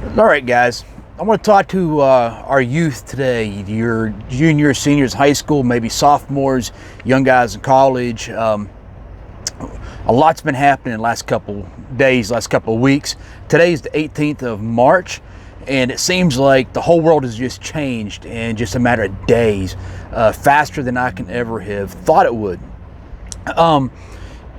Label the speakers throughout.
Speaker 1: All right, guys. I want to talk to our youth today, your juniors, seniors, high school, maybe sophomores, young guys in college. A lot's been happening in the last couple days, last couple of weeks. Today is the 18th of March, and it seems like the whole world has just changed in just a matter of days, faster than I can ever have thought it would.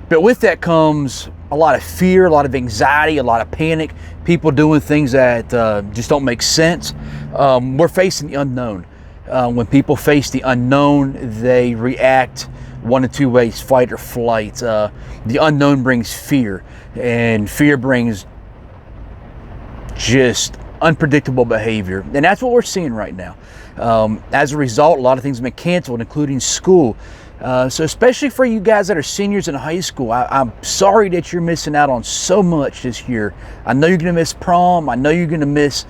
Speaker 1: But with that comes a lot of fear, a lot of anxiety, a lot of panic, people doing things that just don't make sense. We're facing the unknown. When people face the unknown, they react one of two ways: fight or flight. The unknown brings fear, and fear brings just unpredictable behavior. And that's what we're seeing right now. As a result, a lot of things have been canceled, including school. So especially for you guys that are seniors in high school, I'm sorry that you're missing out on so much this year. I know you're going to miss prom. I know you're going to miss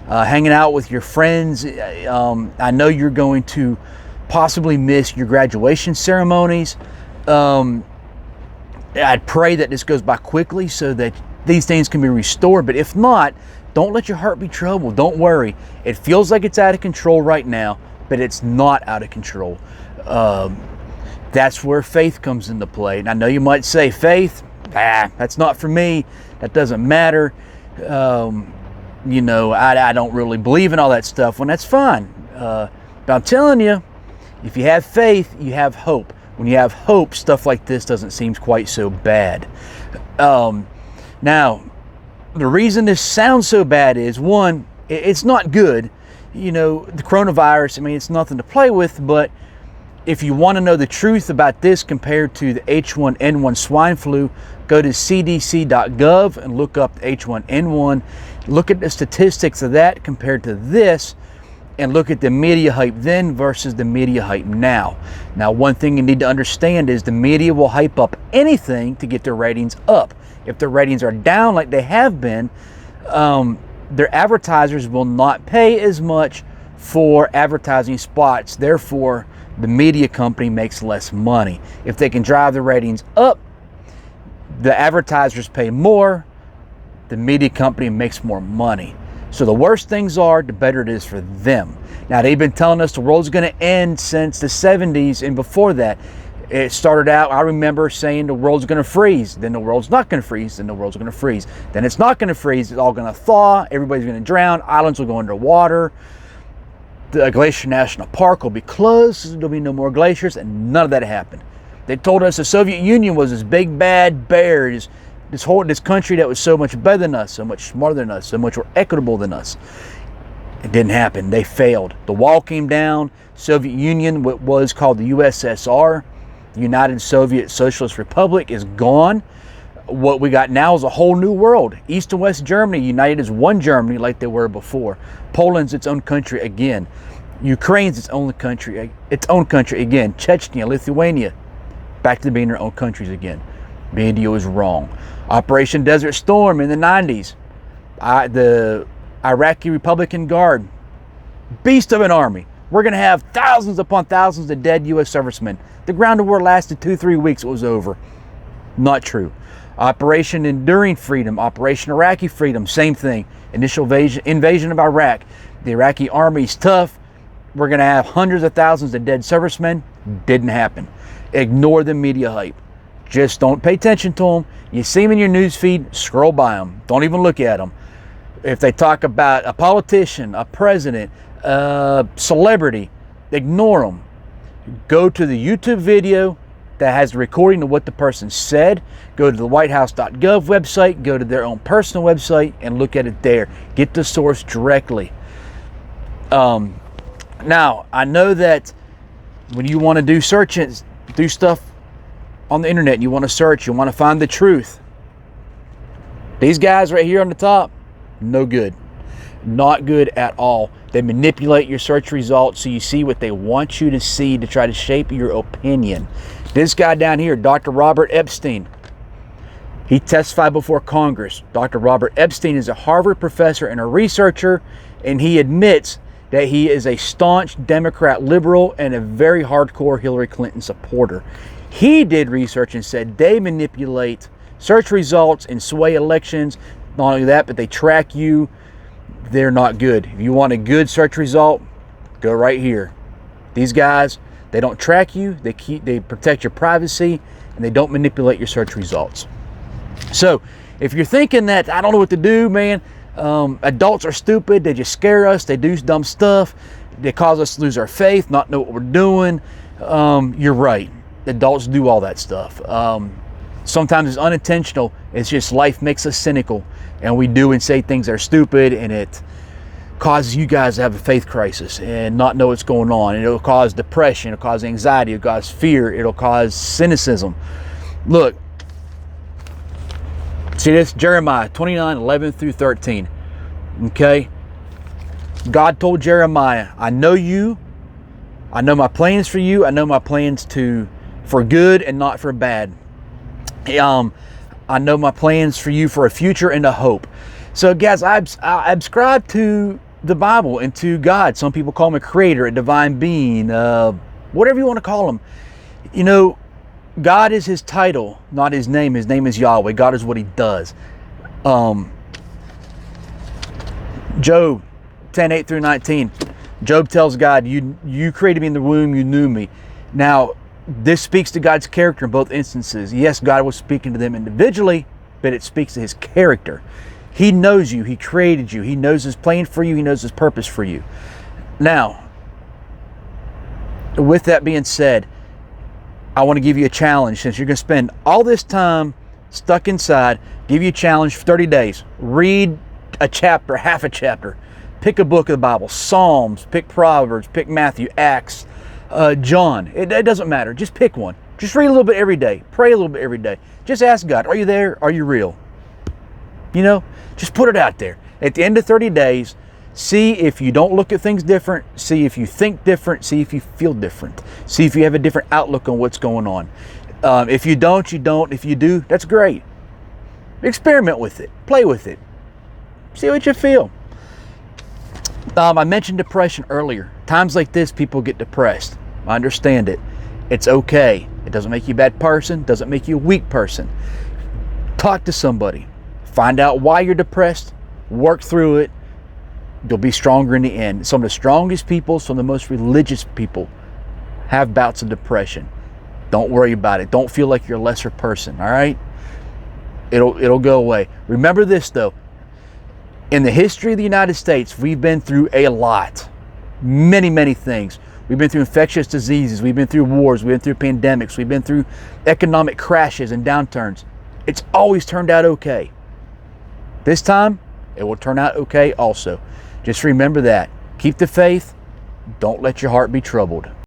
Speaker 1: hanging out with your friends. I know you're going to possibly miss your graduation ceremonies. I'd pray that this goes by quickly so that these things can be restored. But if not, don't let your heart be troubled. Don't worry. It feels like it's out of control right now, but it's not out of control. That's where faith comes into play. And I know you might say, faith, that's not for me. That doesn't matter. I don't really believe in all that stuff. Well, that's fine. But I'm telling you, if you have faith, you have hope. When you have hope, stuff like this doesn't seem quite so bad. Now, the reason this sounds so bad is, one, it's not good. The coronavirus, it's nothing to play with, but if you want to know the truth about this compared to the H1N1 swine flu, go to cdc.gov and look up the H1N1. Look at the statistics of that compared to this, and look at the media hype then versus the media hype now. Now, one thing you need to understand is the media will hype up anything to get their ratings up. If their ratings are down like they have been, their advertisers will not pay as much for advertising spots. Therefore, the media company makes less money. If they can drive the ratings up, the advertisers pay more, the media company makes more money. So the worse things are, the better it is for them. Now, they've been telling us the world's going to end since the 70s, and before that, it started out, I remember saying the world's going to freeze, then the world's not going to freeze, then the world's going to freeze, then it's not going to freeze, it's all going to thaw, everybody's going to drown, islands will go underwater, the Glacier National Park will be closed, there'll be no more glaciers, and none of that happened. They told us the Soviet Union was this big bad bear, this country that was so much better than us, so much smarter than us, so much more equitable than us. It didn't happen. They failed. The wall came down. Soviet Union, what was called the USSR, the United Soviet Socialist Republic, is gone. What we got now is a whole new world. East and West Germany united as one Germany like they were before. Poland's its own country again. Ukraine's its own country again. Chechnya, Lithuania, back to being their own countries again. Media was wrong. Operation Desert Storm in the 90s. The Iraqi Republican Guard, beast of an army. We're going to have thousands upon thousands of dead U.S. servicemen. The ground war lasted 2-3 weeks. It was over. Not true. Operation Enduring Freedom, Operation Iraqi Freedom, same thing. Initial invasion of Iraq. The Iraqi army's tough. We're going to have hundreds of thousands of dead servicemen. Didn't happen. Ignore the media hype. Just don't pay attention to them. You see them in your news feed, scroll by them. Don't even look at them. If they talk about a politician, a president, a celebrity, ignore them. Go to the YouTube video that has the recording of what the person said. Go to the whitehouse.gov website, go to their own personal website, and look at it there. Get the source directly. Now, I know that when you want to do searches, do stuff on the internet, and you want to search, you want to find the truth. These guys right here on the top, no good. Not good at all. They manipulate your search results so you see what they want you to see to try to shape your opinion. This guy down here, Dr. Robert Epstein, he testified before Congress. Dr. Robert Epstein is a Harvard professor and a researcher, and he admits that he is a staunch Democrat liberal and a very hardcore Hillary Clinton supporter. He did research and said they manipulate search results and sway elections. Not only that, but they track you. they're not good. If you want a good search result, go right here. These guys, they don't track you, they protect your privacy, and they don't manipulate your search results. So if you're thinking that I don't know what to do, man, adults are stupid, they just scare us, they do dumb stuff, they cause us to lose our faith, not know what we're doing, you're right. Adults do all that stuff. Sometimes it's unintentional. It's just life makes us cynical, and we do and say things that are stupid, and it causes you guys to have a faith crisis and not know what's going on. And it'll cause depression, it'll cause anxiety, it'll cause fear, it'll cause cynicism. Look, see this? Jeremiah 29:11-13. Okay? God told Jeremiah, I know you. I know my plans for you. I know my plans for good and not for bad. I know my plans for you for a future and a hope. So guys, I subscribe to the Bible and to God. Some people call him a creator, a divine being, whatever you want to call him. You know, God is his title, not his name. His name is Yahweh. God is what he does. Job 10:8-19. Job tells God, you created me in the womb, you knew me. Now, this speaks to God's character in both instances. Yes, God was speaking to them individually, but it speaks to his character. He knows you. He created you. He knows his plan for you. He knows his purpose for you. Now, with that being said, I want to give you a challenge. Since you're going to spend all this time stuck inside, give you a challenge for 30 days. Read a chapter, half a chapter. Pick a book of the Bible. Psalms, pick Proverbs, pick Matthew, Acts, John. It doesn't matter. Just pick one. Just read a little bit every day. Pray a little bit every day. Just ask God, are you there? Are you real? You know, just put it out there. At the end of 30 days, see if you don't look at things different. See if you think different. See if you feel different. See if you have a different outlook on what's going on. If you don't, you don't. If you do, that's great. Experiment with it. Play with it. See what you feel. I mentioned depression earlier. Times like this, people get depressed. I understand it. It's okay. It doesn't make you a bad person. Doesn't make you a weak person. Talk to somebody. Find out why you're depressed. Work through it. You'll be stronger in the end. Some of the strongest people, some of the most religious people have bouts of depression. Don't worry about it. Don't feel like you're a lesser person, all right? It'll go away. Remember this, though. In the history of the United States, we've been through a lot. Many, many things. We've been through infectious diseases. We've been through wars. We've been through pandemics. We've been through economic crashes and downturns. It's always turned out okay. This time, it will turn out okay also. Just remember that. Keep the faith. Don't let your heart be troubled.